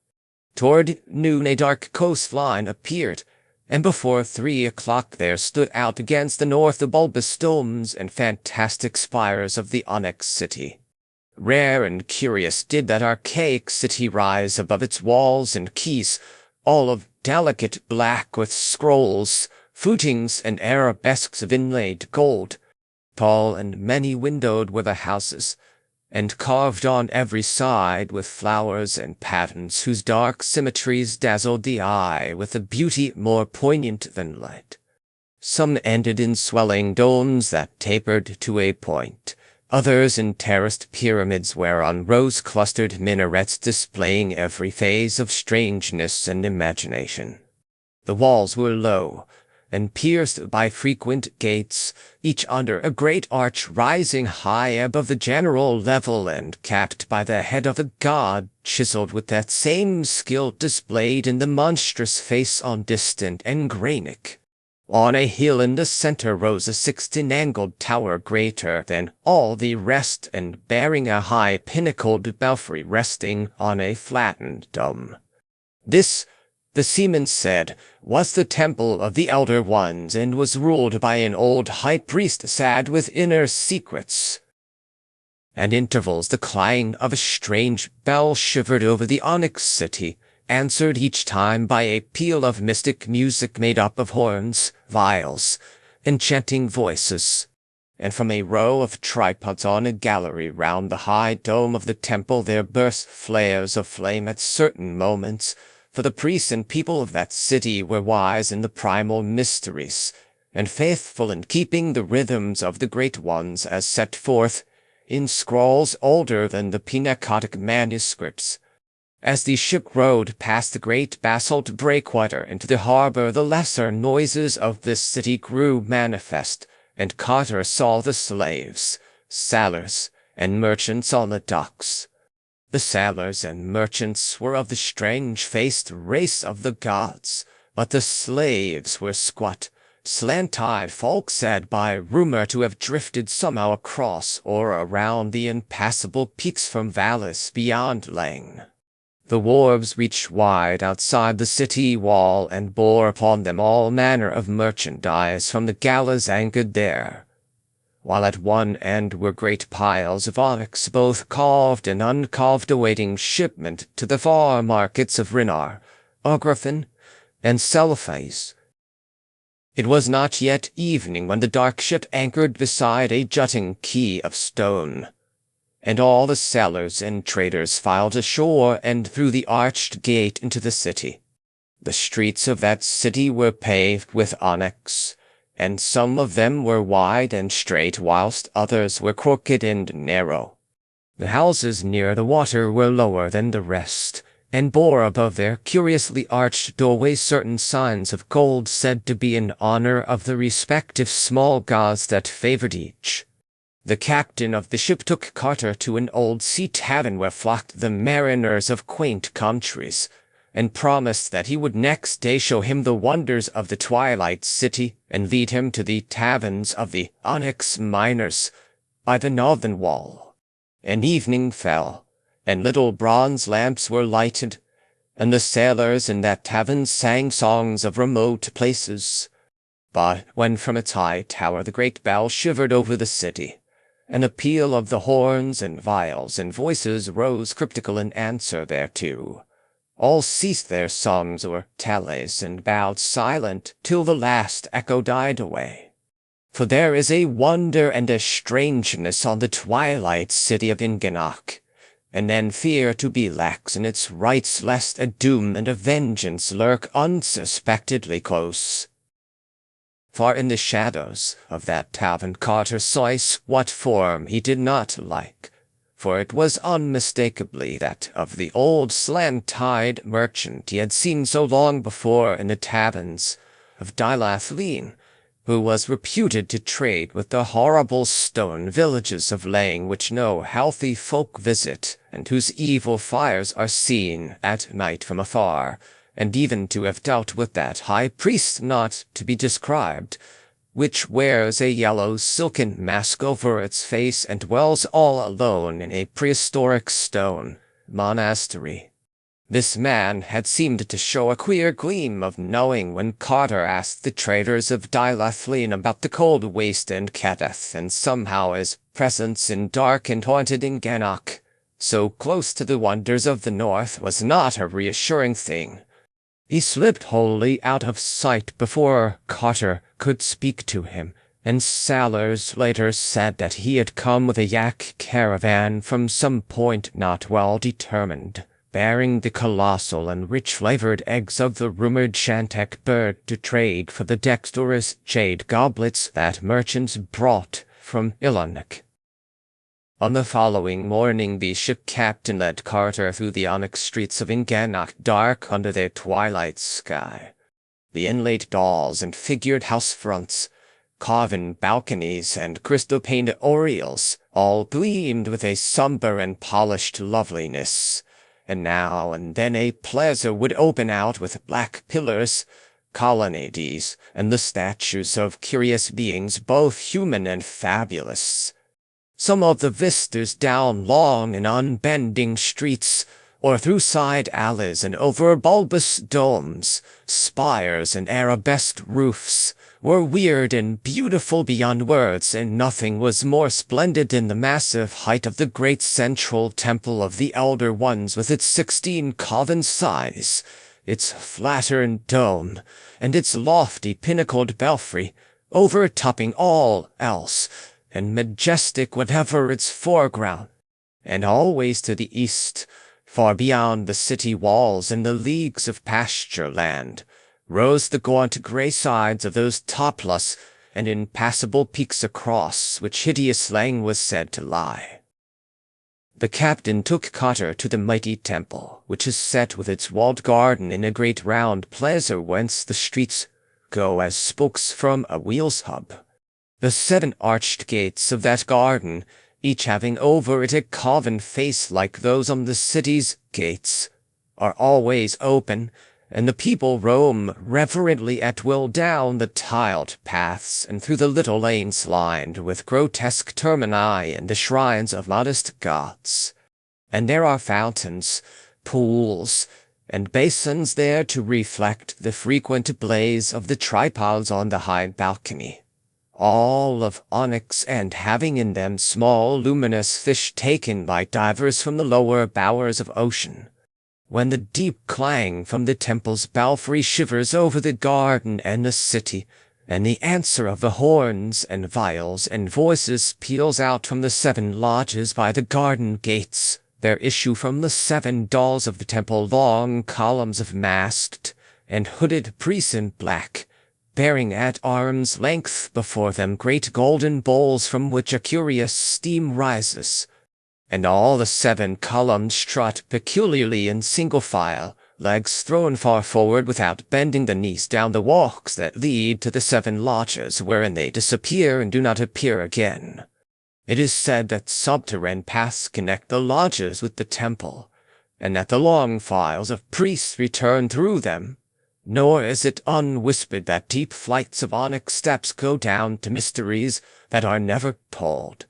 Speaker 1: Toward noon a dark coastline appeared, and before 3 o'clock there stood out against the north the bulbous domes and fantastic spires of the onyx city. Rare and curious did that archaic city rise above its walls and quays, all of delicate black with scrolls, footings, and arabesques of inlaid gold. Tall and many-windowed were the houses, and carved on every side with flowers and patterns whose dark symmetries dazzled the eye with a beauty more poignant than light. Some ended in swelling domes that tapered to a point, others in terraced pyramids whereon rose-clustered minarets displaying every phase of strangeness and imagination. The walls were low, and pierced by frequent gates, each under a great arch rising high above the general level and capped by the head of a god, chiseled with that same skill displayed in the monstrous face on distant Engranic. On a hill in the center rose a 16-angled tower greater than all the rest and bearing a high pinnacled belfry resting on a flattened dome. This, the seamen said, was the temple of the Elder Ones and was ruled by an old high priest sad with inner secrets. At intervals the clang of a strange bell shivered over the onyx city, answered each time by a peal of mystic music made up of horns, viols, and chanting voices. And from a row of tripods on a gallery round the high dome of the temple there burst flares of flame at certain moments, for the priests and people of that city were wise in the primal mysteries, and faithful in keeping the rhythms of the great ones as set forth in scrolls older than the Pinacotic manuscripts. As the ship rode past the great basalt breakwater into the harbor, the lesser noises of this city grew manifest, and Carter saw the slaves, sailors, and merchants on the docks. The sailors and merchants were of the strange-faced race of the gods, but the slaves were squat, slant-eyed folk said by rumor to have drifted somehow across or around the impassable peaks from valleys beyond Lang. The wharves reached wide outside the city wall and bore upon them all manner of merchandise from the galleys anchored there, while at one end were great piles of onyx, both carved and uncarved, awaiting shipment to the far markets of Rinar, Ografin, and Selphais. It was not yet evening when the dark ship anchored beside a jutting quay of stone, and all the sailors and traders filed ashore and through the arched gate into the city. The streets of that city were paved with onyx, and some of them were wide and straight, whilst others were crooked and narrow. The houses near the water were lower than the rest, and bore above their curiously arched doorways certain signs of gold said to be in honor of the respective small gods that favored each. The captain of the ship took Carter to an old sea tavern where flocked the mariners of quaint countries, and promised that he would next day show him the wonders of the Twilight City, and lead him to the taverns of the onyx miners by the northern wall. And evening fell, and little bronze lamps were lighted, and the sailors in that tavern sang songs of remote places. But when from its high tower the great bell shivered over the city, and a peal of the horns and viols and voices rose cryptical in answer thereto, all ceased their songs or tallies and bowed silent till the last echo died away. For there is a wonder and a strangeness on the twilight city of Inganoch, and then fear to be lax in its rites lest a doom and a vengeance lurk unsuspectedly close. Far in the shadows of that tavern Carter saw a squat form he did not like, for it was unmistakably that of the old slant-eyed merchant he had seen so long before in the taverns of Dylathleen, who was reputed to trade with the horrible stone villages of Lang which no healthy folk visit, and whose evil fires are seen at night from afar, and even to have dealt with that high priest not to be described, which wears a yellow silken mask over its face and dwells all alone in a prehistoric stone monastery. This man had seemed to show a queer gleam of knowing when Carter asked the traders of Dylathleen about the cold waste and Kadath, and somehow his presence in dark and haunted Ingannoch, so close to the wonders of the north, was not a reassuring thing. He slipped wholly out of sight before Carter could speak to him, and sailors later said that he had come with a yak caravan from some point not well determined, bearing the colossal and rich-flavored eggs of the rumored Shantek bird to trade for the dexterous jade goblets that merchants brought from Ilonuk. On the following morning the ship captain led Carter through the onyx streets of Ingannoch, dark under their twilight sky. The inlaid dolls and figured house fronts, carven balconies and crystal-painted oriels, all gleamed with a somber and polished loveliness, and now and then a plaza would open out with black pillars, colonnades, and the statues of curious beings both human and fabulous. Some of the vistas down long and unbending streets, or through side alleys and over bulbous domes, spires and arabesque roofs, were weird and beautiful beyond words, and nothing was more splendid than the massive height of the great central temple of the Elder Ones, with its 16 column size, its flattened dome, and its lofty pinnacled belfry, overtopping all else, and majestic whatever its foreground. And always to the east, far beyond the city walls and the leagues of pasture land, rose the gaunt grey sides of those topless and impassable peaks across which hideous Lang was said to lie. The captain took Carter to the mighty temple, which is set with its walled garden in a great round plaza whence the streets go as spokes from a wheel's hub. The 7 arched gates of that garden, each having over it a carven face like those on the city's gates, are always open, and the people roam reverently at will down the tiled paths and through the little lanes lined with grotesque termini and the shrines of modest gods. And there are fountains, pools, and basins there to reflect the frequent blaze of the tripods on the high balcony, all of onyx and having in them small luminous fish taken by divers from the lower bowers of ocean. When the deep clang from the temple's belfry shivers over the garden and the city, and the answer of the horns and viols and voices peals out from the 7 lodges by the garden gates, there issue from the 7 dolls of the temple long columns of masked and hooded priests in black, bearing at arm's length before them great golden bowls from which a curious steam rises. And all the 7 columns strut peculiarly in single file, legs thrown far forward without bending the knees, down the walks that lead to the 7 lodges, wherein they disappear and do not appear again. It is said that subterranean paths connect the lodges with the temple, and that the long files of priests return through them. Nor is it unwhispered that deep flights of onyx steps go down to mysteries that are never told.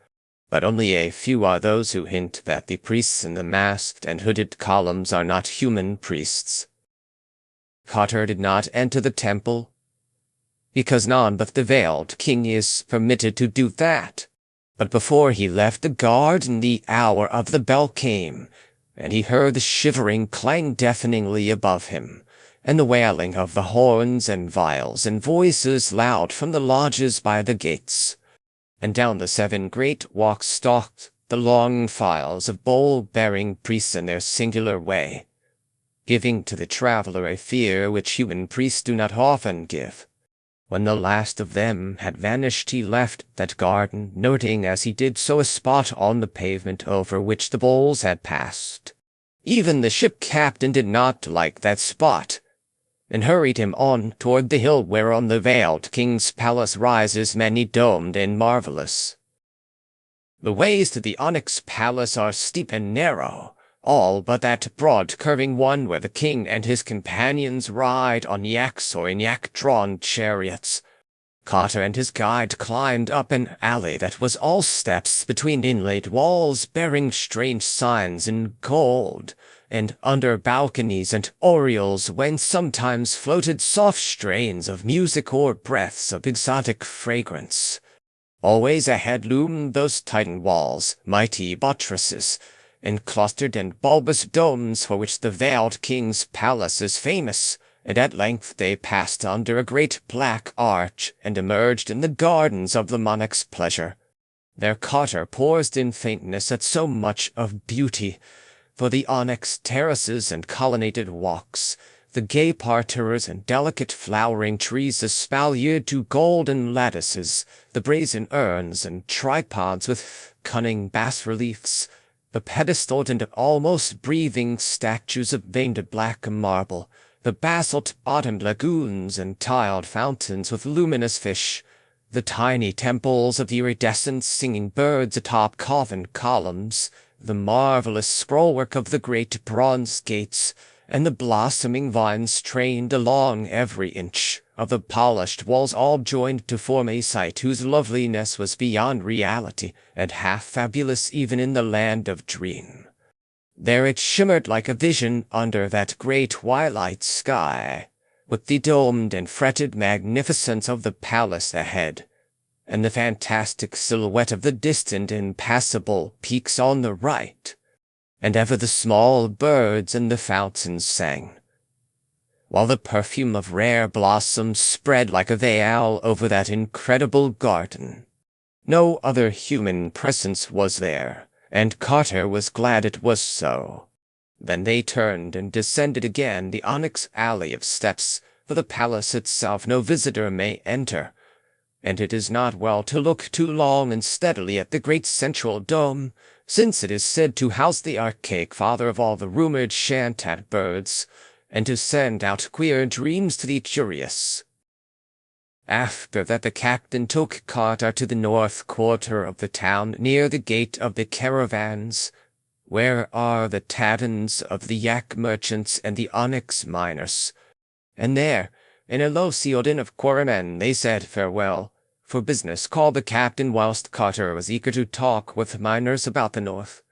Speaker 1: But only a few are those who hint that the priests in the masked and hooded columns are not human priests. Carter did not enter the temple, because none but the veiled king is permitted to do that. But before he left the garden the hour of the bell came, and he heard the shivering clang deafeningly above him, and the wailing of the horns and viols and voices loud from the lodges by the gates. And down the 7 great walks stalked the long files of bowl-bearing priests in their singular way, giving to the traveler a fear which human priests do not often give. When the last of them had vanished, he left that garden, noting as he did so a spot on the pavement over which the bulls had passed. Even the ship captain did not like that spot, and hurried him on toward the hill whereon the veiled king's palace rises, many-domed and marvelous. The ways to the onyx palace are steep and narrow, all but that broad curving one where the king and his companions ride on yaks or in yak-drawn chariots. Carter and his guide climbed up an alley that was all steps between inlaid walls bearing strange signs in gold, and under balconies and oriels whence sometimes floated soft strains of music or breaths of exotic fragrance. Always ahead loomed those Titan walls, mighty buttresses, and clustered and bulbous domes for which the veiled king's palace is famous, and at length they passed under a great black arch and emerged in the gardens of the monarch's pleasure. There Carter paused in faintness at so much of beauty, for the onyx terraces and colonnaded walks, the gay parterres and delicate flowering trees espaliered to golden lattices, the brazen urns and tripods with cunning bas-reliefs, the pedestaled and almost breathing statues of veined black marble, the basalt-bottomed lagoons and tiled fountains with luminous fish, the tiny temples of the iridescent singing birds atop carven columns, the marvelous scrollwork of the great bronze gates, and the blossoming vines trained along every inch of the polished walls, all joined to form a sight whose loveliness was beyond reality and half fabulous even in the land of dream. There it shimmered like a vision under that grey twilight sky, with the domed and fretted magnificence of the palace ahead, and the fantastic silhouette of the distant impassable peaks on the right, and ever the small birds in the fountains sang, while the perfume of rare blossoms spread like a veil over that incredible garden. No other human presence was there, and Carter was glad it was so. Then they turned and descended again the onyx alley of steps, for the palace itself no visitor may enter, and it is not well to look too long and steadily at the great central dome, since it is said to house the archaic father of all the rumored shantat birds, and to send out queer dreams to the curious. After that the captain took Carter to the north quarter of the town, near the gate of the caravans, where are the taverns of the yak merchants and the onyx miners, and there, in a low-ceiled inn of quarrymen, they said farewell, for business called the captain, whilst Carter was eager to talk with miners about the north.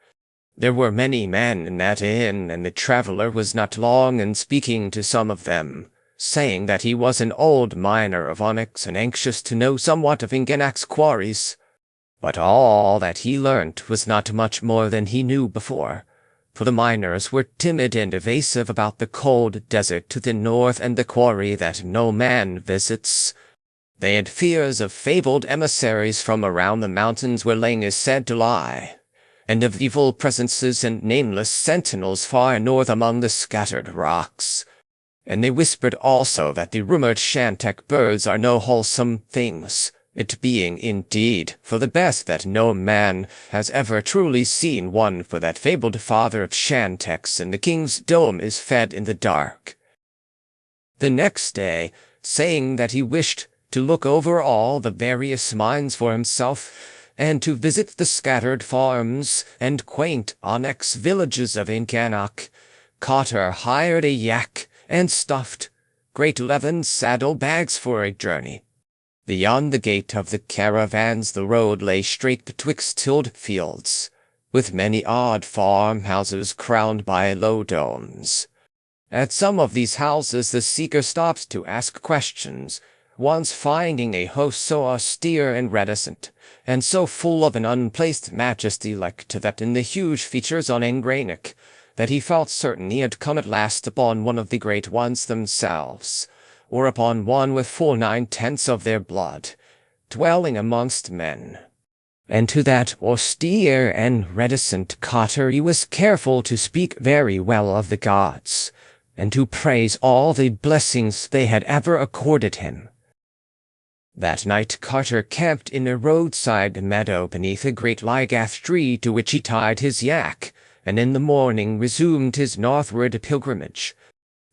Speaker 1: There were many men in that inn, and the traveller was not long in speaking to some of them, saying that he was an old miner of onyx and anxious to know somewhat of Ingenak's quarries. But all that he learnt was not much more than he knew before, for the miners were timid and evasive about the cold desert to the north and the quarry that no man visits. They had fears of fabled emissaries from around the mountains where Lang is said to lie, and of evil presences and nameless sentinels far north among the scattered rocks. And they whispered also that the rumored Shantek birds are no wholesome things, it being indeed for the best that no man has ever truly seen one, for that fabled father of Shanteks in the king's dome is fed in the dark. The next day, saying that he wished to look over all the various mines for himself, and to visit the scattered farms and quaint onyx villages of Inkanak, Carter hired a yak and stuffed great leathern saddle-bags for a journey. Beyond the gate of the caravans the road lay straight betwixt tilled fields, with many odd farmhouses crowned by low domes. At some of these houses the seeker stopped to ask questions, once finding a host so austere and reticent, and so full of an unplaced majesty like to that in the huge features on Engranik, that he felt certain he had come at last upon one of the great ones themselves, or upon one with full 9/10 of their blood, dwelling amongst men. And to that austere and reticent Carter he was careful to speak very well of the gods, and to praise all the blessings they had ever accorded him. That night Carter camped in a roadside meadow beneath a great ligath tree to which he tied his yak, and in the morning resumed his northward pilgrimage.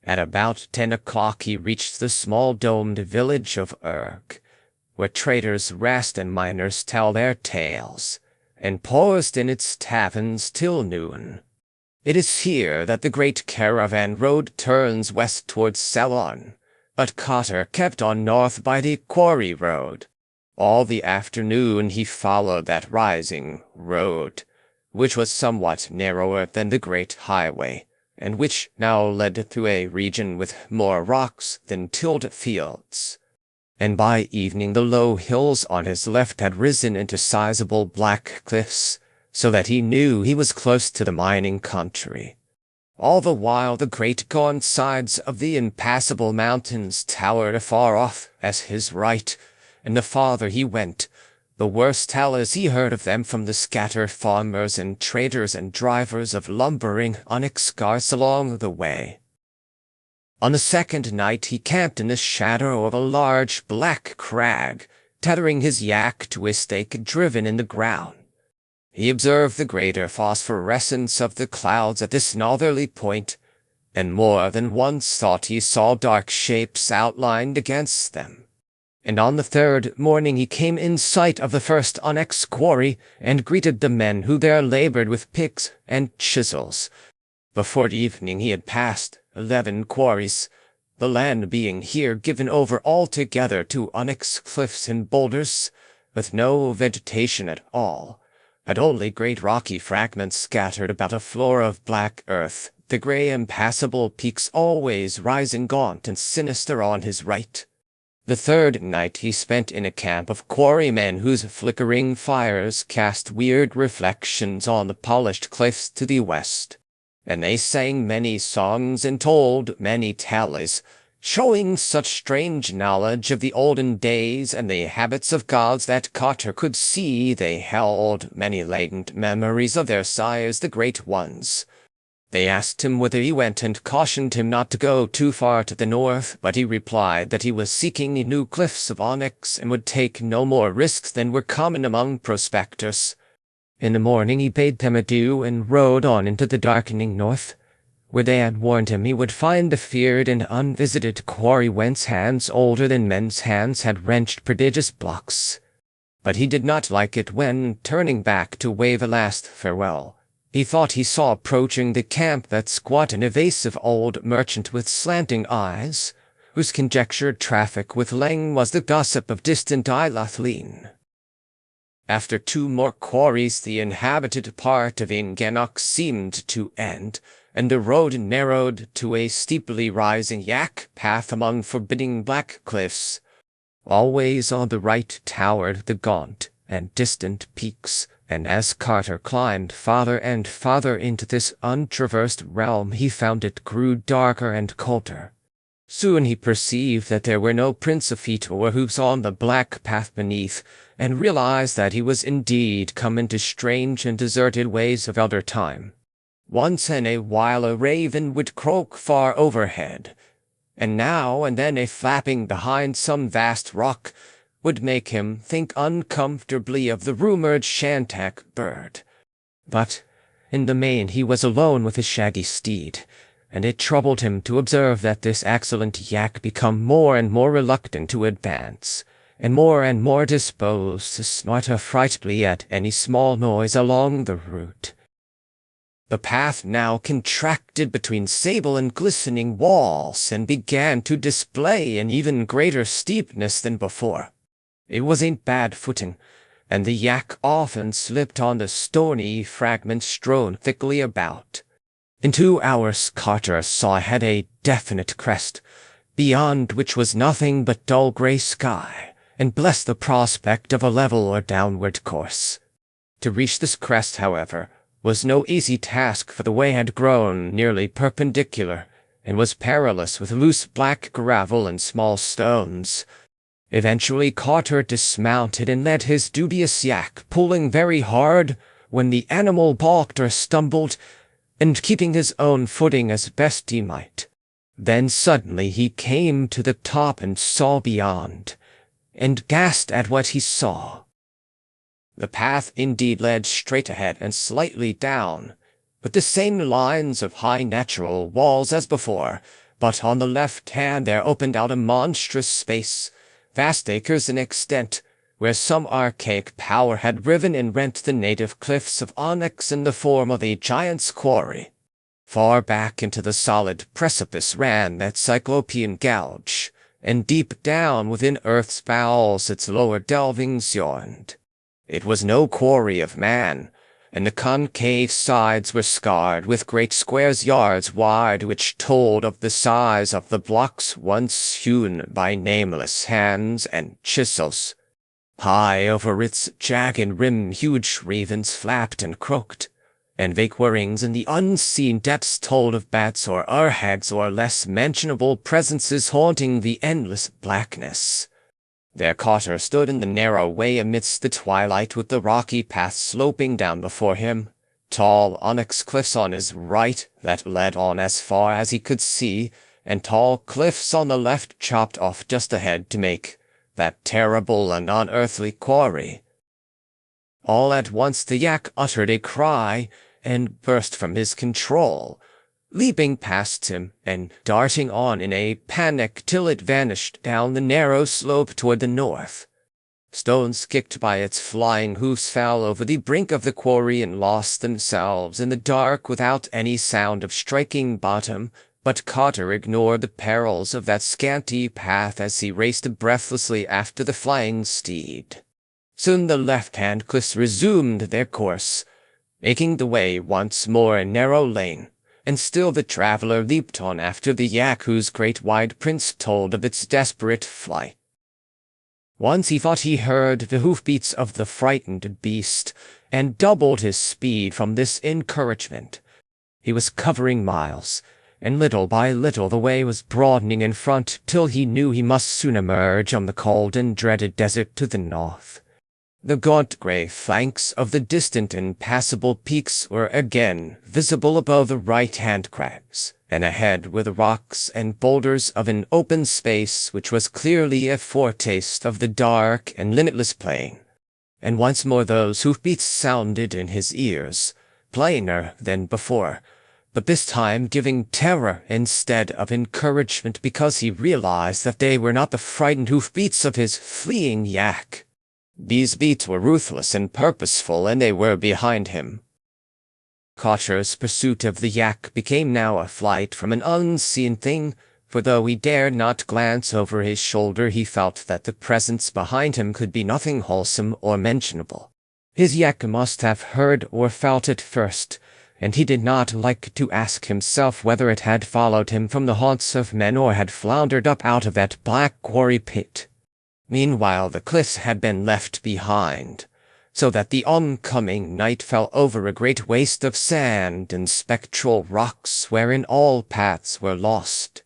Speaker 1: At about 10 o'clock he reached the small domed village of Urg, where traders rest and miners tell their tales, and paused in its taverns till noon. It is here that the great caravan road turns west towards Ceylon, but Carter kept on north by the quarry road. All the afternoon he followed that rising road, which was somewhat narrower than the great highway, and which now led through a region with more rocks than tilled fields. And by evening the low hills on his left had risen into sizable black cliffs, so that he knew he was close to the mining country. All the while the great gaunt sides of the impassable mountains towered afar off at his right, and the farther he went, the worse tales he heard of them from the scattered farmers and traders and drivers of lumbering onyx cars along the way. On the second night he camped in the shadow of a large black crag, tethering his yak to a stake driven in the ground. He observed the greater phosphorescence of the clouds at this northerly point, and more than once thought he saw dark shapes outlined against them. And on the third morning he came in sight of the first onyx quarry, and greeted the men who there labored with picks and chisels. Before evening he had passed 11 quarries, the land being here given over altogether to onyx cliffs and boulders, with no vegetation at all, but only great rocky fragments scattered about a floor of black earth, the grey impassable peaks always rising gaunt and sinister on his right. The third night he spent in a camp of quarrymen whose flickering fires cast weird reflections on the polished cliffs to the west, and they sang many songs and told many tales, showing such strange knowledge of the olden days and the habits of gods that Carter could see they held many latent memories of their sires the great ones. They asked him whither he went and cautioned him not to go too far to the north, but he replied that he was seeking the new cliffs of onyx and would take no more risks than were common among prospectors. In the morning he bade them adieu and rode on into the darkening north, where they had warned him he would find the feared and unvisited quarry whence hands older than men's hands had wrenched prodigious blocks. But he did not like it when, turning back to wave a last farewell, he thought he saw approaching the camp that squat and evasive old merchant with slanting eyes, whose conjectured traffic with Lang was the gossip of distant Eilathlin. After 2 more quarries the inhabited part of Inganok seemed to end, and the road narrowed to a steeply rising yak path among forbidding black cliffs. Always on the right towered the gaunt and distant peaks, and as Carter climbed farther and farther into this untraversed realm he found it grew darker and colder. Soon he perceived that there were no prints of feet or hooves on the black path beneath, and realized that he was indeed come into strange and deserted ways of elder time. Once in a while a raven would croak far overhead, and now and then a flapping behind some vast rock would make him think uncomfortably of the rumored Shantak bird. But in the main he was alone with his shaggy steed, and it troubled him to observe that this excellent yak became more and more reluctant to advance, and more disposed to snort affrightedly at any small noise along the route. The path now contracted between sable and glistening walls, and began to display an even greater steepness than before. It was a bad footing, and the yak often slipped on the stony fragments strewn thickly about. In 2 hours Carter saw ahead a definite crest, beyond which was nothing but dull grey sky, and blessed the prospect of a level or downward course. To reach this crest, however, was no easy task, for the way had grown nearly perpendicular, and was perilous with loose black gravel and small stones. Eventually Carter dismounted and led his dubious yak, pulling very hard, when the animal balked or stumbled, and keeping his own footing as best he might. Then suddenly he came to the top and saw beyond, and gasped at what he saw. The path indeed led straight ahead and slightly down, with the same lines of high natural walls as before, but on the left hand there opened out a monstrous space, vast acres in extent, where some archaic power had riven and rent the native cliffs of onyx in the form of a giant's quarry. Far back into the solid precipice ran that cyclopean gouge, and deep down within earth's bowels its lower delvings yawned. It was no quarry of man, and the concave sides were scarred with great squares yards wide, which told of the size of the blocks once hewn by nameless hands and chisels. High over its jagged rim huge ravens flapped and croaked, and vague whirrings in the unseen depths told of bats or urhags or less mentionable presences haunting the endless blackness. There Carter stood in the narrow way amidst the twilight, with the rocky path sloping down before him, tall onyx cliffs on his right that led on as far as he could see, and tall cliffs on the left chopped off just ahead to make that terrible and unearthly quarry. All at once the yak uttered a cry and burst from his control, leaping past him and darting on in a panic till it vanished down the narrow slope toward the north. Stones kicked by its flying hoofs fell over the brink of the quarry and lost themselves in the dark without any sound of striking bottom, but Carter ignored the perils of that scanty path as he raced breathlessly after the flying steed. Soon the left-hand cliffs resumed their course, making the way once more a narrow lane, and still the traveler leaped on after the yak, whose great wide prints told of its desperate flight. Once he thought he heard the hoofbeats of the frightened beast, and doubled his speed from this encouragement. He was covering miles, and little by little the way was broadening in front till he knew he must soon emerge on the cold and dreaded desert to the north. The gaunt grey flanks of the distant impassable peaks were again visible above the right-hand crags, and ahead were the rocks and boulders of an open space which was clearly a foretaste of the dark and limitless plain. And once more those hoofbeats sounded in his ears, plainer than before, but this time giving terror instead of encouragement, because he realized that they were not the frightened hoofbeats of his fleeing yak. These beats were ruthless and purposeful, and they were behind him. Carter's pursuit of the yak became now a flight from an unseen thing, for though he dared not glance over his shoulder, he felt that the presence behind him could be nothing wholesome or mentionable. His yak must have heard or felt it first, and he did not like to ask himself whether it had followed him from the haunts of men or had floundered up out of that black quarry pit. Meanwhile the cliffs had been left behind, so that the oncoming night fell over a great waste of sand and spectral rocks wherein all paths were lost.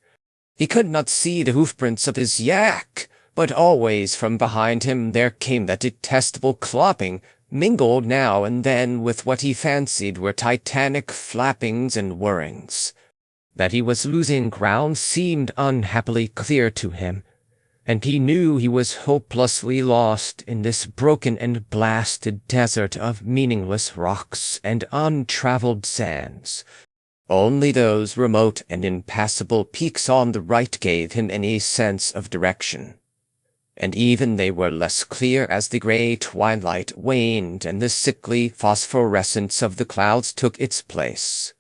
Speaker 1: He could not see the hoofprints of his yak, but always from behind him there came that detestable clopping, mingled now and then with what he fancied were titanic flappings and whirrings. That he was losing ground seemed unhappily clear to him, and he knew he was hopelessly lost in this broken and blasted desert of meaningless rocks and untraveled sands. Only those remote and impassable peaks on the right gave him any sense of direction, and even they were less clear as the gray twilight waned and the sickly phosphorescence of the clouds took its place.